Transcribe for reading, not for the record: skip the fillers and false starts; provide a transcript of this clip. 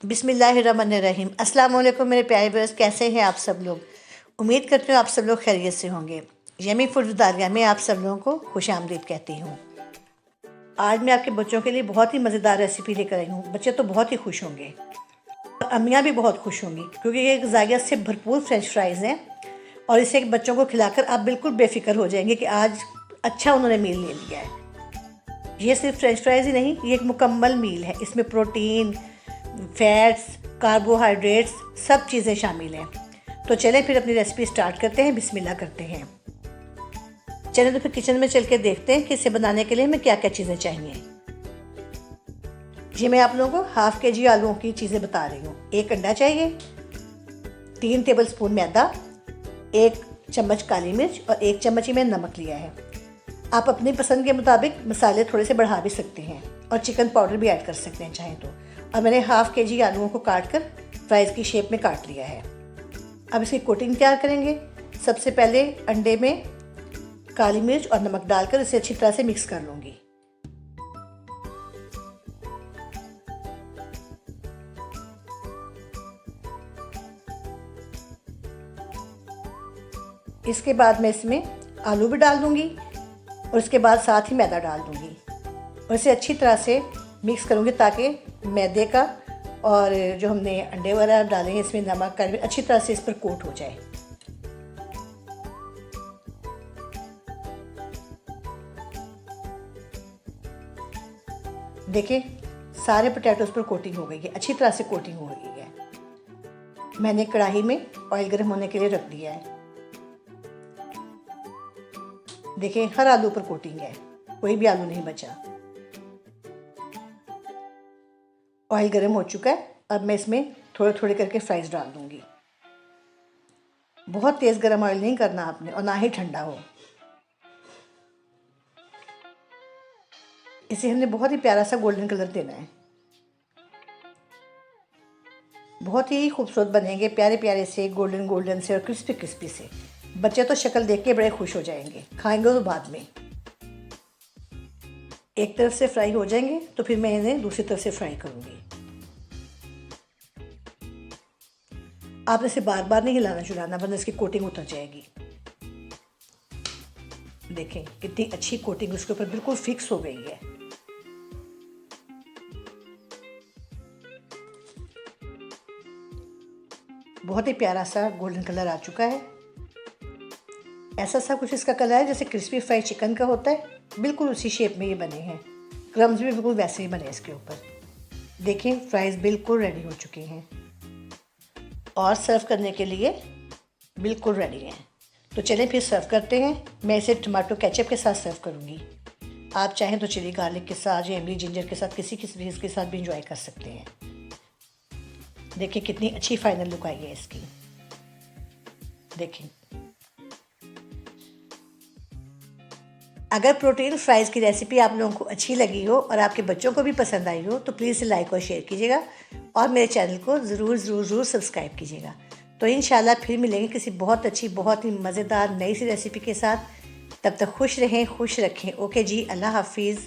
बिस्मिल्लाहिर्रहमानिर्रहीम। अस्सलाम वालेकुम मेरे प्यारे व्यूअर्स, कैसे हैं आप सब लोग। उम्मीद करती हूँ आप सब लोग खैरियत से होंगे। यमी फूड विद आलिया में आप सब लोगों को खुश आमदीद कहती हूँ। आज मैं आपके बच्चों के लिए बहुत ही मज़ेदार रेसिपी लेकर आई हूँ। बच्चे तो बहुत ही खुश होंगे और अम्मियाँ भी बहुत खुश होंगी, क्योंकि ये ज़ायक़त से भरपूर फ्रेंच फ्राइज़ हैं और इसे बच्चों को खिलाकर आप बिल्कुल बेफिक्र हो जाएंगे कि आज अच्छा उन्होंने मील ले लिया है। ये सिर्फ फ्रेंच फ्राइज़ ही नहीं, ये एक मुकम्मल मील है। इसमें प्रोटीन, फैट्स, कार्बोहाइड्रेट्स सब चीज़ें शामिल हैं। तो चलें फिर अपनी रेसिपी स्टार्ट करते हैं, बिस्मिल्लाह करते हैं। चलें तो फिर किचन में चल के देखते हैं कि इसे बनाने के लिए हमें क्या क्या चीज़ें चाहिए। ये मैं आप लोगों को हाफ़ kg आलूओं की चीज़ें बता रही हूँ। 1 अंडा चाहिए, 3 टेबलस्पून मैदा, 1 चम्मच काली मिर्च और 1 चम्मच ही मैंने नमक लिया है। आप अपनी पसंद के मुताबिक मसाले थोड़े से बढ़ा भी सकते हैं और चिकन पाउडर भी ऐड कर सकते हैं चाहें तो। और मैंने हाफ़ kg आलूओं को काट कर फ्राइज़ की शेप में काट लिया है। अब इसकी कोटिंग तैयार करेंगे। सबसे पहले अंडे में काली मिर्च और नमक डालकर इसे अच्छी तरह से मिक्स कर लूँगी। इसके बाद मैं इसमें आलू भी डाल दूँगी और उसके बाद साथ ही मैदा डाल दूँगी और इसे अच्छी तरह से मिक्स करूँगी ताकि मैदे का और जो हमने अंडे वगैरह डाले हैं इसमें नमक का अच्छी तरह से इस पर कोट हो जाए। देखिए सारे पोटैटोज़ पर कोटिंग हो गई है, अच्छी तरह से कोटिंग हो गई है। मैंने कढ़ाई में ऑयल गर्म होने के लिए रख दिया है। देखिए हर आलू पर कोटिंग है, कोई भी आलू नहीं बचा। ऑयल गर्म हो चुका है। अब मैं इसमें थोड़े थोड़े करके फ्राइज़ डाल दूँगी। बहुत तेज़ गर्म ऑयल नहीं करना आपने और ना ही ठंडा हो। इसे हमने बहुत ही प्यारा सा गोल्डन कलर देना है। बहुत ही खूबसूरत बनेंगे, प्यारे प्यारे से गोल्डन गोल्डन से और क्रिस्पी क्रिस्पी से। बच्चे तो शक्ल देख के बड़े खुश हो जाएंगे, खाएंगे तो बाद में। एक तरफ से फ्राई हो जाएंगे तो फिर मैं इन्हें दूसरी तरफ से फ्राई करूँगी। आपने इसे बार बार नहीं हिलाना चुलाना, वरना इसकी कोटिंग उतर जाएगी। देखें कितनी अच्छी कोटिंग उसके ऊपर बिल्कुल फिक्स हो गई है। बहुत ही प्यारा सा गोल्डन कलर आ चुका है। ऐसा सा कुछ इसका कलर है जैसे क्रिस्पी फ्राई चिकन का होता है, बिल्कुल उसी शेप में ये बने हैं। क्रम्स भी बिल्कुल वैसे ही बने इसके ऊपर। देखिए फ्राइज़ बिल्कुल रेडी हो चुके हैं और सर्व करने के लिए बिल्कुल रेडी हैं। तो चलें फिर सर्व करते हैं। मैं इसे टमाटो केचप के साथ सर्व करूँगी। आप चाहें तो चिली गार्लिक के साथ या इमली जिंजर के साथ किसी चीज़ के साथ भी इंजॉय कर सकते हैं। देखिए कितनी अच्छी फाइनल लुक आई है इसकी। देखिए अगर प्रोटीन फ्राइज़ की रेसिपी आप लोगों को अच्छी लगी हो और आपके बच्चों को भी पसंद आई हो तो प्लीज़ लाइक और शेयर कीजिएगा और मेरे चैनल को ज़रूर सब्सक्राइब कीजिएगा। तो इंशाल्लाह फिर मिलेंगे किसी बहुत अच्छी, बहुत ही मज़ेदार नई सी रेसिपी के साथ। तब तक खुश रहें, खुश रखें। ओके जी, अल्लाह हाफिज़।